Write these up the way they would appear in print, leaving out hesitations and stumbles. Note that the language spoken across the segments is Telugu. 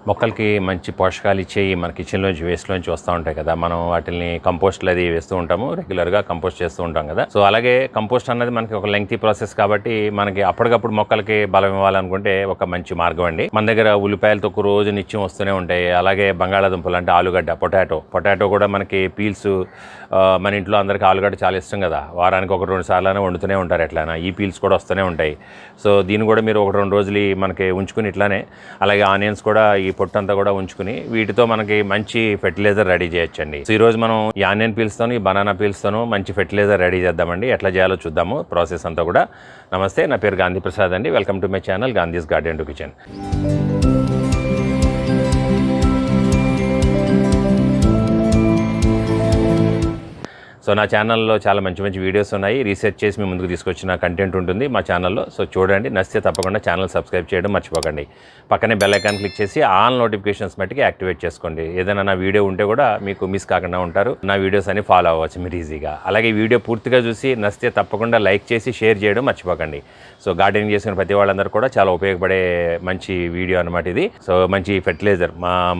మొక్కలకి మంచి పోషకాలు ఇచ్చేవి మన కిచెన్లోంచి వేస్ట్లోంచి వస్తూ ఉంటాయి కదా. మనం వాటిని కంపోస్ట్లు అది వేస్తూ ఉంటాము, రెగ్యులర్గా కంపోస్ట్ చేస్తూ ఉంటాం కదా. సో అలాగే కంపోస్ట్ అన్నది మనకి ఒక లెంగ్తీ ప్రాసెస్ కాబట్టి మనకి అప్పటికప్పుడు మొక్కలకి బలం ఇవ్వాలనుకుంటే ఒక మంచి మార్గం అండి. మన దగ్గర ఉల్లిపాయలు తొక్కు రోజు నిత్యం వస్తూనే ఉంటాయి. అలాగే బంగాళాదుంపలు అంటే ఆలుగడ్డ, పొటాటో కూడా మనకి పీల్స్, మన ఇంట్లో అందరికీ ఆలుగడ్డ చాలా ఇష్టం కదా. వారానికి 1-2 సార్లు వండుతూనే ఉంటారు ఎట్లయినా. ఈ పీల్స్ కూడా వస్తూనే ఉంటాయి. సో దీన్ని కూడా మీరు 1-2 రోజులు మనకి ఉంచుకుని ఇట్లానే, అలాగే ఆనియన్స్ కూడా ఈ పొట్టంతా కూడా ఉంచుకుని వీటితో మనకి మంచి ఫెర్టిలైజర్ రెడీ చేయొచ్చండి. సో ఈరోజు మనం ఈ ఆనియన్ పీల్స్తోను, ఈ బనానా పీల్స్తోను మంచి ఫెర్టిలైజర్ రెడీ చేద్దామండి. ఎట్లా చేయాలో చూద్దాము ప్రాసెస్ అంతా కూడా. నమస్తే, నా పేరు గాంధీ ప్రసాద్ అండి. Welcome to my channel Gandhi's garden to kitchen. So నా ఛానల్లో చాలా మంచి మంచి వీడియోస్ ఉన్నాయి. రీసెర్చ్ చేసి మీ ముందుకు తీసుకొచ్చిన కంటెంట్ ఉంటుంది మా ఛానల్లో. సో చూడండి, నచ్చితే తప్పకుండా ఛానల్ సబ్స్క్రైబ్ చేయడం మర్చిపోకండి. పక్కనే బెల్ ఐకాన్ క్లిక్ చేసి ఆల్ నోటిఫికేషన్స్ మట్టికి యాక్టివేట్ చేసుకోండి. ఏదైనా నా వీడియో ఉంటే కూడా మీకు మిస్ కాకుండా ఉంటారు. నా వీడియోస్ అన్ని ఫాలో అవ్వచ్చు మీరు ఈజీగా. అలాగే వీడియో పూర్తిగా చూసి నచ్చితే తప్పకుండా లైక్ చేసి షేర్ చేయడం మర్చిపోకండి. సో గార్డెనింగ్ చేసిన ప్రతి వాళ్ళందరూ కూడా చాలా ఉపయోగపడే మంచి వీడియో అనమాట ఇది. సో మంచి ఫెర్టిలైజర్,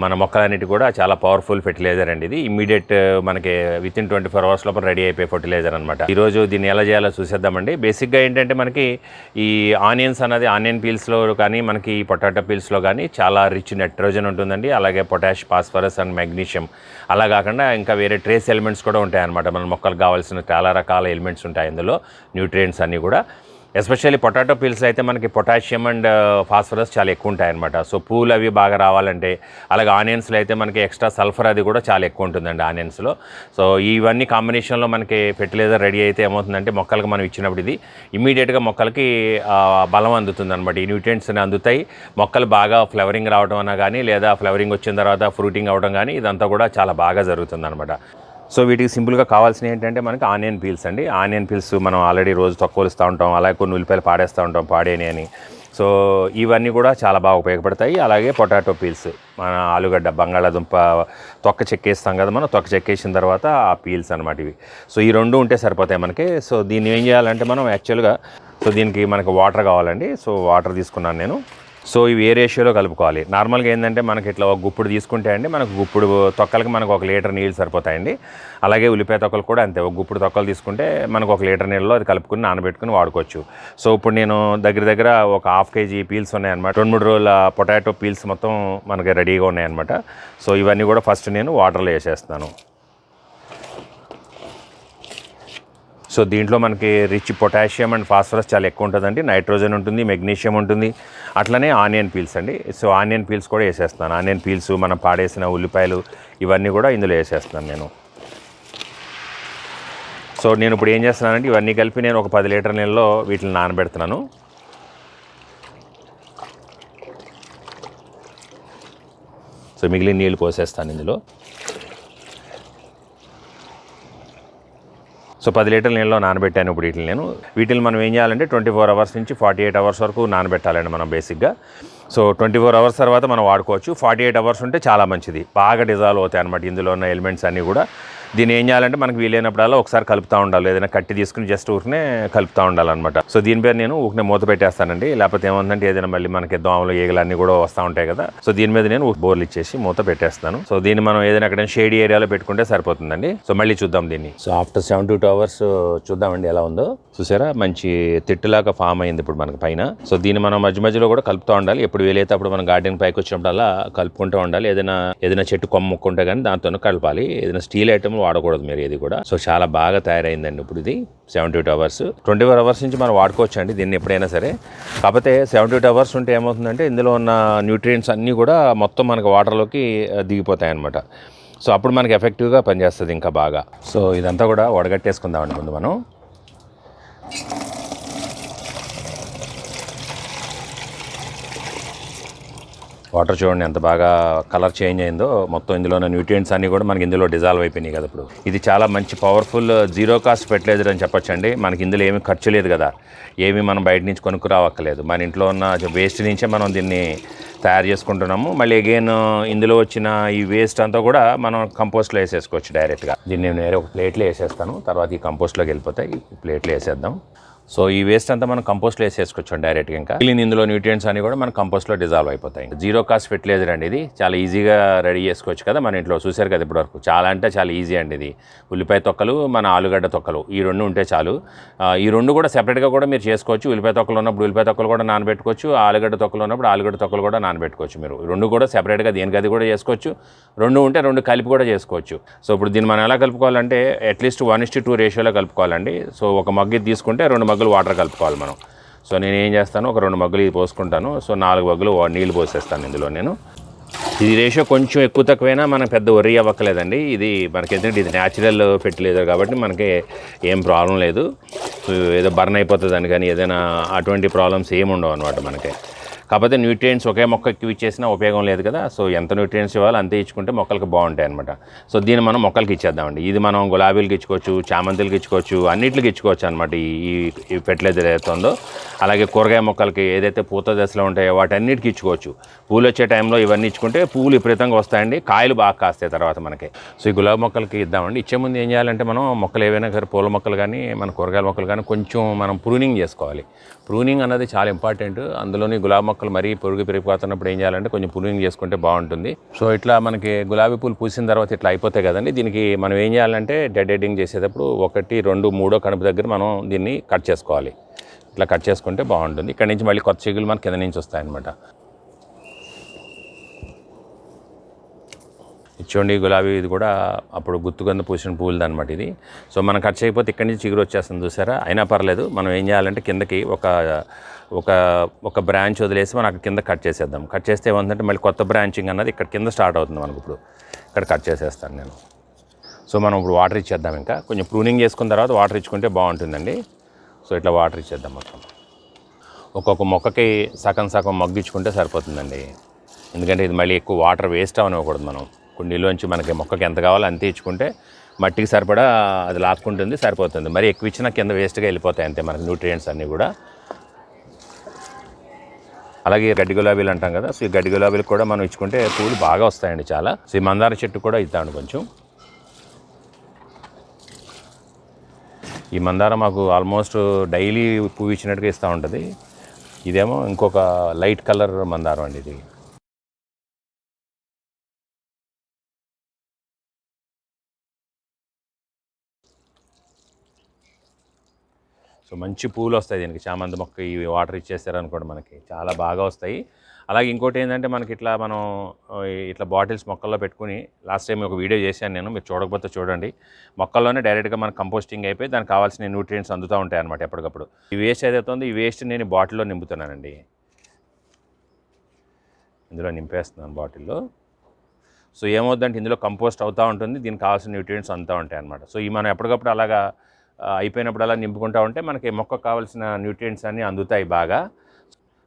మన మొక్కలన్నిటి కూడా చాలా పవర్ఫుల్ ఫెర్టిలైజర్ అండి ఇది. ఇమ్మీడియట్ మనకి వితిన్ 24 అవర్స్ రెడీ అయిపోయే ఫెర్టిలైజర్ అనమాట. ఈరోజు దీన్ని ఎలా చేయాలో చూసేద్దామండి. బేసిక్గా ఏంటంటే మనకి ఈ ఆనియన్స్ అనేది ఆనియన్ పీల్స్లో కానీ మనకి ఈ పొటాటో పీల్స్లో కానీ చాలా రిచ్ నైట్రోజన్ ఉంటుందండి. అలాగే పొటాష్, ఫాస్ఫరస్ అండ్ మెగ్నీషియం. అలా కాకుండా ఇంకా వేరే ట్రేస్ ఎలిమెంట్స్ కూడా ఉంటాయన్నమాట. మన మొక్కలకు కావాల్సిన చాలా రకాల ఎలిమెంట్స్ ఉంటాయి ఇందులో, న్యూట్రియంట్స్ అన్నీ కూడా. ఎస్పెషల్లీ పొటాటో పీల్స్ అయితే మనకి పొటాషియం అండ్ ఫాస్ఫరస్ చాలా ఎక్కువ ఉంటాయన్నమాట. సో పూలు అవి బాగా రావాలంటే, అలాగే ఆనియన్స్లో అయితే మనకి ఎక్స్ట్రా సల్ఫర్ అది కూడా చాలా ఎక్కువ ఉంటుందండి ఆనియన్స్లో. సో ఇవన్నీ కాంబినేషన్లో మనకి ఫెర్టిలైజర్ రెడీ అయితే ఏమవుతుందంటే మొక్కలకు మనం ఇచ్చినప్పుడు ఇది ఇమ్మీడియట్గా మొక్కలకి బలం అందుతుంది అనమాట. ఈ న్యూట్రియంట్స్ అందుతాయి. మొక్కలు బాగా ఫ్లవరింగ్ రావడం అన్నా కానీ, లేదా ఫ్లవరింగ్ వచ్చిన తర్వాత ఫ్రూటింగ్ అవ్వడం కానీ, ఇదంతా కూడా చాలా బాగా జరుగుతుంది అనమాట. సో వీటికి సింపుల్గా కావాల్సినవి ఏంటంటే మనకి ఆనియన్ పీల్స్ అండి. ఆనియన్ పీల్స్ మనం ఆల్రెడీ రోజు తొక్కలుస్తూ ఉంటాం, అలాగే కొన్ని ఉల్లిపాయలు పాడేస్తూ ఉంటాం పాడేని అని. సో ఇవన్నీ కూడా చాలా బాగా ఉపయోగపడతాయి. అలాగే పొటాటో పీల్స్, మన ఆలుగడ్డ, బంగాళాదుంప తొక్క చెక్కేస్తాం కదా మనం, తొక్క చెక్కేసిన తర్వాత ఆ పీల్స్ అనమాట ఇవి. సో ఈ రెండు ఉంటే సరిపోతాయి మనకి. సో దీన్ని ఏం చేయాలంటే మనం యాక్చువల్గా, సో దీనికి మనకు వాటర్ కావాలండి. సో వాటర్ తీసుకున్నాను నేను. సో ఇవి ఏ రేషియోలో కలుపుకోవాలి. నార్మల్గా ఏంటంటే మనకి ఇట్లా ఒక గుప్పుడు తీసుకుంటే అండి, మనకు గుప్పుడు తొక్కలకి మనకు 1 లీటర్ నీళ్ళు సరిపోతాయండి. అలాగే ఉల్లిపాయ తొక్కలు కూడా అంతే, ఒక గుప్పుడు తొక్కలు తీసుకుంటే మనకు 1 లీటర్ నీళ్ళలో అది కలుపుకుని నానబెట్టుకుని వాడుకోవచ్చు. సో ఇప్పుడు నేను దగ్గర ఒక 1/2 kg పీల్స్ ఉన్నాయన్నమాట. 2-3 రోజుల పొటాటో పీల్స్ మొత్తం మనకి రెడీగా ఉన్నాయన్నమాట. సో ఇవన్నీ కూడా ఫస్ట్ నేను వాటర్లో వేసేస్తున్నాను. సో దీంట్లో మనకి రిచ్ పొటాషియం అండ్ ఫాస్ఫరస్ చాలా ఎక్కువ ఉంటుందండి. నైట్రోజన్ ఉంటుంది, మెగ్నీషియం ఉంటుంది. అట్లనే ఆనియన్ పీల్స్ అండి. సో ఆనియన్ పీల్స్ కూడా వేసేస్తున్నాను. ఆనియన్ పీల్స్, మనం పాడేసిన ఉల్లిపాయలు, ఇవన్నీ కూడా ఇందులో వేసేస్తున్నాను నేను. సో నేను ఇప్పుడు ఏం చేస్తున్నానంటే ఇవన్నీ కలిపి నేను ఒక 10 లీటర్ నీళ్ళలో వీటిని నానబెడుతున్నాను. సో మిగిలిన నీళ్ళు పోసేస్తాను ఇందులో. సో 10 లీటర్ల నీళ్ళలో నానబెట్టాను ఇప్పుడు వీటిని మనం ఏం చేయాలంటే 24 అవర్స్ నుంచి 48 అవర్స్ వరకు నానబెట్టాలండి మనం బేసిక్గా. సో 24 అవర్స్ తర్వాత మనం వాడుకోవచ్చు. 48 అవర్స్ ఉంటే చాలా మంచిది, బాగా డిజాల్వ్ అవుతాయి అనమాట ఇందులో ఉన్న ఎలిమెంట్స్ అన్నీ కూడా. దీన్ని ఏం చేయాలంటే మనకు వీలైనప్పుడల్లా ఒకసారి కలుపుతూ ఉండాలి, ఏదైనా కట్టి తీసుకుని జస్ట్ ఊరినే కలుపుతూ ఉండాలన్నమాట. సో దీనిపై నేను ఊరినే మూత పెట్టేస్తానండి. లేకపోతే ఏముందంటే ఏదైనా మళ్ళీ మనకి దోమలు, ఈగలు అన్నీ కూడా వస్తూ ఉంటాయి కదా. సో దీని మీద నేను బోర్లు ఇచ్చేసి మూత పెట్టేస్తాను. సో దీన్ని మనం ఏదైనా ఎక్కడైనా షేడీ ఏరియాలో పెట్టుకుంటే సరిపోతుందండి. సో మళ్ళీ చూద్దాం దీన్ని. సో ఆఫ్టర్ 72 అవర్స్ చూద్దామండి ఎలా ఉందో. చూసారా, మంచి తిట్టులాగా ఫామ్ అయింది ఇప్పుడు మనకి పైన. సో దీన్ని మనం మధ్య మధ్యలో కూడా కలుపుతూ ఉండాలి. ఎప్పుడు వీలైతే అప్పుడు మనం గార్డెన్ పైకి వచ్చినప్పుడల్లా కలుపుకుంటూ ఉండాలి. ఏదైనా చెట్టు కొమ్మ ముక్కుంటే కానీ దాంతో కలపాలి. ఏదైనా స్టీల్ ఐటమ్ వాడకూడదు మీరు ఏది కూడా. సో చాలా బాగా తయారైందండి ఇప్పుడు ఇది. 72 అవర్స్, 24 అవర్స్ నుంచి మనం వాడుకోవచ్చు అండి దీన్ని ఎప్పుడైనా సరే. కాకపోతే 72 అవర్స్ ఉంటే ఏమవుతుందంటే ఇందులో ఉన్న న్యూట్రియంట్స్ అన్నీ కూడా మొత్తం మనకు వాటర్లోకి దిగిపోతాయి అన్నమాట. సో అప్పుడు మనకి ఎఫెక్టివ్గా పనిచేస్తుంది ఇంకా బాగా. సో ఇదంతా కూడా వడగట్టేసుకుందామండి ముందు మనం. వాటర్ చూడండి ఎంత బాగా కలర్ చేంజ్ అయిందో. మొత్తం ఇందులో ఉన్న న్యూట్రియంట్స్ అన్నీ కూడా మనకి ఇందులో డిజాల్వ్ అయిపోయినాయి కదా ఇప్పుడు. ఇది చాలా మంచి పవర్ఫుల్ జీరో కాస్ట్ ఫెర్టిలైజర్ అని చెప్పొచ్చండి. మనకి ఇందులో ఏమీ ఖర్చు లేదు కదా, ఏమీ మనం బయట నుంచి కొనుక్కురావక్కర్లేదు. మన ఇంట్లో ఉన్న వేస్ట్ నుంచే మనం దీన్ని తయారు చేసుకుంటున్నాము. మళ్ళీ అగైన్ ఇందులో వచ్చిన ఈ వేస్ట్ అంతా కూడా మనం కంపోస్ట్లో వేసేసుకోవచ్చు డైరెక్ట్గా. దీన్ని నేను వేరే ఒక ప్లేట్లో వేసేస్తాను, తర్వాత ఈ కంపోస్ట్లోకి వెళ్ళిపోతాయి. ఈ ప్లేట్లో వేసేద్దాం. సో ఈ వేస్ట్ అంతా మనం కంపోస్ట్లో వేసేసుకోవచ్చు డైరెక్ట్గా. ఇంకా మిగిలిన ఇందులో న్యూట్రియంట్స్ అన్ని కూడా మన కంపోస్ట్లో డిజాల్వ్ అయిపోతాయి. జీరో కాస్ట్ ఫెర్టిలైజర్ అండి ఇది. చాలా ఈజీగా రెడీ చేసుకోవచ్చు కదా మన ఇంట్లో. చూసారు కదా ఇప్పటివరకు. చాలా అంటే చాలా ఈజీ అండి ఇది. ఉల్లిపాయ తొక్కలు, మన ఆలుగడ్డ తొక్కలు, ఈ రెండు ఉంటే చాలు. ఈ రెండు కూడా సెపరేట్గా కూడా మీరు చేసుకోవచ్చు. ఉల్లిపాయ తొక్కలు ఉన్నప్పుడు ఉల్లిపాయ తొక్కలు కూడా నానబెట్టుకోవచ్చు. ఆలుగడ్డ తొక్కలు ఉన్నప్పుడు ఆలుగడ్డ తొక్కలు కూడా నానబెట్టుకోవచ్చు. మీరు రెండు కూడా సెపరేట్గా దేనికి అది కూడా చేసుకోవచ్చు. రెండు ఉంటే రెండు కలిపి కూడా చేసుకోవచ్చు. సో ఇప్పుడు దీన్ని మనం ఎలా కలుపుకోవాలంటే అట్లీస్ట్ 1:2 రేషియోలో కలుపుకోవాలండి. సో ఒక మగ్గు తీసుకుంటే 2 మగ్గులు వాటర్ కలుపుకోవాలి మనం. సో నేను ఏం చేస్తాను, ఒక 2 మగ్గులు ఇది పోసుకుంటాను. సో 4 మగ్గులు నీళ్ళు పోసేస్తాను ఇందులో నేను. ఇది రేషియో కొంచెం ఎక్కువ తక్కువైనా మనకు పెద్ద వరి అవ్వక్కలేదండి. ఇది మనకి ఎందుకంటే ఇది న్యాచురల్ ఫెర్టిలైజర్ కాబట్టి మనకి ఏం ప్రాబ్లం లేదు. ఏదో బర్న్ అయిపోతుందని కానీ ఏదైనా అటువంటి ప్రాబ్లమ్స్ ఏమి ఉండవు అనమాట మనకి. కాకపోతే న్యూట్రియంట్స్ ఒకే మొక్కకి ఇచ్చేసినా ఉపయోగం లేదు కదా. సో ఎంత న్యూట్రియంట్స్ ఇవ్వాలో అంతే ఇచ్చుకుంటే మొక్కలకు బాగుంటాయి అనమాట. సో దీన్ని మనం మొక్కలకి ఇచ్చేద్దామండి. ఇది మనం గులాబీలకి ఇచ్చుకోవచ్చు, చామంతులకి ఇచ్చుకోవచ్చు, అన్నింటికి ఇచ్చుకోవచ్చు అనమాట. ఈ ఫెర్టిలైజర్ ఏదైతే ఉందో. అలాగే కూరగాయ మొక్కలకి ఏదైతే పూత దశలో ఉంటాయో వాటన్నిటికి ఇచ్చుకోవచ్చు. పూలు వచ్చే టైంలో ఇవన్నీ ఇచ్చుకుంటే పూలు విపరీతంగా వస్తాయండి, కాయలు బాగా కాస్తాయి తర్వాత మనకి. సో ఈ గులాబీ మొక్కలకి ఇద్దామండి. ఇచ్చే ముందు ఏం చేయాలంటే మనం మొక్కలు ఏవైనా సరే పూల మొక్కలు కానీ మన కూరగాయల మొక్కలు కానీ కొంచెం మనం ప్రూనింగ్ చేసుకోవాలి. ప్రూనింగ్ అన్నది చాలా ఇంపార్టెంట్. అందులోని గులాబీ మొక్కలు మరీ పొరుగు పెరిగిపోతున్నప్పుడు ఏం చేయాలంటే కొంచెం ప్రూనింగ్ చేసుకుంటే బాగుంటుంది. సో ఇట్లా మనకి గులాబీ పూలు పూసిన తర్వాత ఇట్లా అయిపోతాయి కదండి. దీనికి మనం ఏం చేయాలంటే డెడ్ హెడ్డింగ్ చేసేటప్పుడు 1, 2, 3 కడుపు దగ్గర మనం దీన్ని కట్ చేసుకోవాలి. ఇట్లా కట్ చేసుకుంటే బాగుంటుంది. ఇక్కడ నుంచి మళ్ళీ కొత్త చిగులు మనకి కింద నుంచి వస్తాయన్నమాట. చూడండి గులాబీ ఇది కూడా అప్పుడు గుత్తుగంద పూసిన పూలది అనమాట ఇది. సో మనం కట్ చేయకపోతే ఇక్కడి నుంచి చిగురు వచ్చేస్తుంది చూసారా. అయినా పర్లేదు. మనం ఏం చేయాలంటే కిందకి ఒక బ్రాంచ్ వదిలేసి మనం అక్కడ కింద కట్ చేసేద్దాం. కట్ చేస్తే ఏమంటే మళ్ళీ కొత్త బ్రాంచింగ్ అన్నది ఇక్కడ కింద స్టార్ట్ అవుతుంది మనకు. ఇప్పుడు ఇక్కడ కట్ చేసేస్తాను నేను. సో మనం ఇప్పుడు వాటర్ ఇచ్చేద్దాం. ఇంకా కొంచెం ప్రూనింగ్ చేసుకున్న తర్వాత వాటర్ ఇచ్చుకుంటే బాగుంటుందండి. సో ఇట్లా వాటర్ ఇచ్చేద్దాం మొత్తం. ఒక్కొక్క మొక్కకి సగం మగ్గు ఇచ్చుకుంటే సరిపోతుందండి. ఎందుకంటే ఇది మళ్ళీ ఎక్కువ వాటర్ వేస్ట్ అవనివ్వకూడదు. మనం కుండీలోంచి మనకి మొక్కకి ఎంత కావాలో అంతే ఇచ్చుకుంటే మట్టికి సరిపడా అది లాక్కుంటుంది, సరిపోతుంది. మరి ఎక్కువ ఇచ్చినా కింద వేస్ట్గా వెళ్ళిపోతాయి అంతే మనకి న్యూట్రియంట్స్ అన్నీ కూడా. అలాగే గడ్డి గులాబీలు అంటాం కదా. సో ఈ గడ్డి గులాబీలు కూడా మనం ఇచ్చుకుంటే పూలు బాగా వస్తాయండి చాలా. సో ఈ మందార చెట్టు కూడా ఇద్దామండి కొంచెం. ఈ మందారం మాకు ఆల్మోస్ట్ డైలీ పువ్వు ఇచ్చినట్టుగా ఇస్తూ ఉంటుంది. ఇదేమో ఇంకొక లైట్ కలర్ మందారం అండి ఇది. సో మంచి పూలు వస్తాయి దీనికి. చామంతి మొక్క ఈ వాటర్ ఇచ్చేస్తారనుకోండి మనకి చాలా బాగా వస్తాయి. అలాగే ఇంకోటి ఏంటంటే మనకి ఇట్లా మనం ఇట్లా బాటిల్స్ మొక్కల్లో పెట్టుకుని లాస్ట్ టైం ఒక వీడియో చేశాను నేను. మీరు చూడకపోతే చూడండి. మొక్కల్లోనే డైరెక్ట్గా మనకు కంపోస్టింగ్ అయిపోయి దానికి కావాల్సిన న్యూట్రియంట్స్ అందుతూ ఉంటాయి అనమాట ఎప్పటికప్పుడు. ఈ వేస్ట్ ఏదైతే ఉందో ఈ వేస్ట్ నేను బాటిల్లో నింపుతున్నానండి. ఇందులో నింపేస్తున్నాను బాటిల్లో. సో ఏమవుద్దంటే ఇందులో కంపోస్ట్ అవుతూ ఉంటుంది, దీనికి కావాల్సిన న్యూట్రియంట్స్ అంతా ఉంటాయి అనమాట. సో ఈ మనం ఎప్పటికప్పుడు అలాగా అయిపోయినప్పుడు అలా నింపుకుంటూ ఉంటే మనకి మొక్కకు కావాల్సిన న్యూట్రియంట్స్ అన్నీ అందుతాయి బాగా.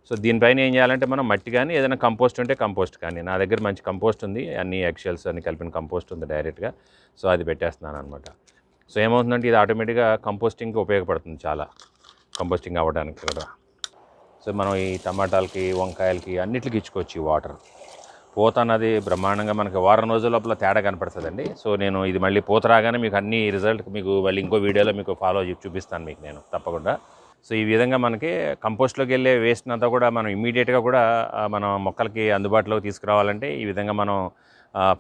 సో దీనిపైన ఏం చేయాలంటే మనం మట్టి కానీ ఏదైనా కంపోస్ట్ ఉంటే కంపోస్ట్ కానీ, నా దగ్గర మంచి కంపోస్ట్ ఉంది, అన్ని ఎగ్షెల్స్ అన్ని కలిపిన కంపోస్ట్ ఉంది డైరెక్ట్గా. సో అది పెట్టేస్తున్నాను అనమాట. సో ఏమవుతుందంటే ఇది ఆటోమేటిక్గా కంపోస్టింగ్కి ఉపయోగపడుతుంది చాలా, కంపోస్టింగ్ అవ్వడానికి కూడా. సో మనం ఈ టమాటాలకి, వంకాయలకి అన్నిటికి ఇచ్చుకోవచ్చు ఈ వాటర్. పూత అన్నది బ్రహ్మాండంగా మనకి వారం రోజుల లోపల తేడా కనపడుతుందండి. సో నేను ఇది మళ్ళీ పూత రాగానే మీకు అన్ని రిజల్ట్ మీకు మళ్ళీ ఇంకో వీడియోలో మీకు ఫాలో చూపిస్తాను మీకు నేను తప్పకుండా. సో ఈ విధంగా మనకి కంపోస్ట్లోకి వెళ్ళే వేస్ట్ అంతా కూడా మనం ఇమీడియట్గా కూడా మనం మొక్కలకి అందుబాటులోకి తీసుకురావాలంటే ఈ విధంగా మనం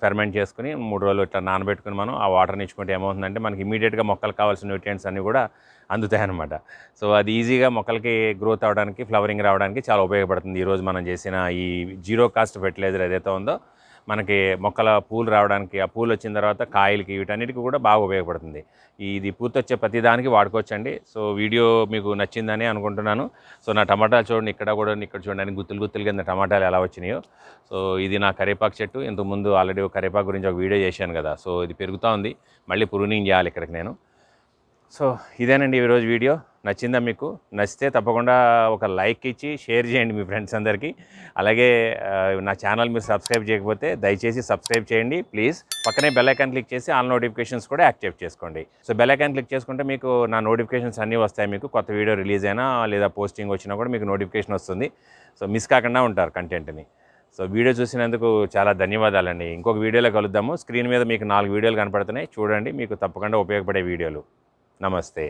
ఫెర్మెంట్ చేసుకుని 3 రోజులు ఇట్లా నానబెట్టుకుని మనం ఆ వాటర్ని ఇచ్చుకుంటే ఏమవుతుందంటే మనకి ఇమీడియట్గా మొక్కలకు కావాల్సిన న్యూట్రియంట్స్ అన్నీ కూడా అందుతాయన్నమాట. సో అది ఈజీగా మొక్కలకి గ్రోత్ అవ్వడానికి, ఫ్లవరింగ్ రావడానికి చాలా ఉపయోగపడుతుంది. ఈరోజు మనం చేసిన ఈ జీరో కాస్ట్ ఫెర్టిలైజర్ ఏదైతే ఉందో మనకి మొక్కల పూలు రావడానికి, ఆ పూలు వచ్చిన తర్వాత కాయలకి వీటన్నిటికీ కూడా బాగా ఉపయోగపడుతుంది. ఇది పూతొచ్చే ప్రతి దానికి వాడుకోవచ్చండి. సో వీడియో మీకు నచ్చిందని అనుకుంటున్నాను. సో నా టమాటాలు చూడండి, ఇక్కడ చూడండి గుత్తులు కింద టమాటాలు ఎలా వచ్చినాయో. సో ఇది నా కరివేపాకు చెట్టు. ఇంతకుముందు ఆల్రెడీ కరివేపాకు గురించి ఒక వీడియో చేశాను కదా. సో ఇది పెరుగుతూ ఉంది, మళ్ళీ ప్రూనింగ్ చేయాలి ఇక్కడికి నేను. సో ఇదేనండి ఈరోజు వీడియో. నచ్చిందా మీకు? నచ్చితే తప్పకుండా ఒక లైక్ ఇచ్చి షేర్ చేయండి మీ ఫ్రెండ్స్ అందరికీ. అలాగే నా ఛానల్ మీరు సబ్స్క్రైబ్ చేయకపోతే దయచేసి సబ్స్క్రైబ్ చేయండి ప్లీజ్. పక్కనే బెల్ ఐకాన్ క్లిక్ చేసి ఆల్ నోటిఫికేషన్స్ కూడా యాక్టివేట్ చేసుకోండి. సో బెల్ ఐకాన్ క్లిక్ చేసుకుంటే మీకు నా నోటిఫికేషన్స్ అన్నీ వస్తాయి. మీకు కొత్త వీడియో రిలీజ్ అయినా లేదా పోస్టింగ్ వచ్చినా కూడా మీకు నోటిఫికేషన్ వస్తుంది. సో మిస్ కాకుండా ఉంటారు కంటెంట్ని. సో వీడియో చూసినందుకు చాలా ధన్యవాదాలండి. ఇంకొక వీడియోలో కలుద్దాము. స్క్రీన్ మీద మీకు 4 వీడియోలు కనపడుతున్నాయి, చూడండి. మీకు తప్పకుండా ఉపయోగపడే వీడియోలు. నమస్తే.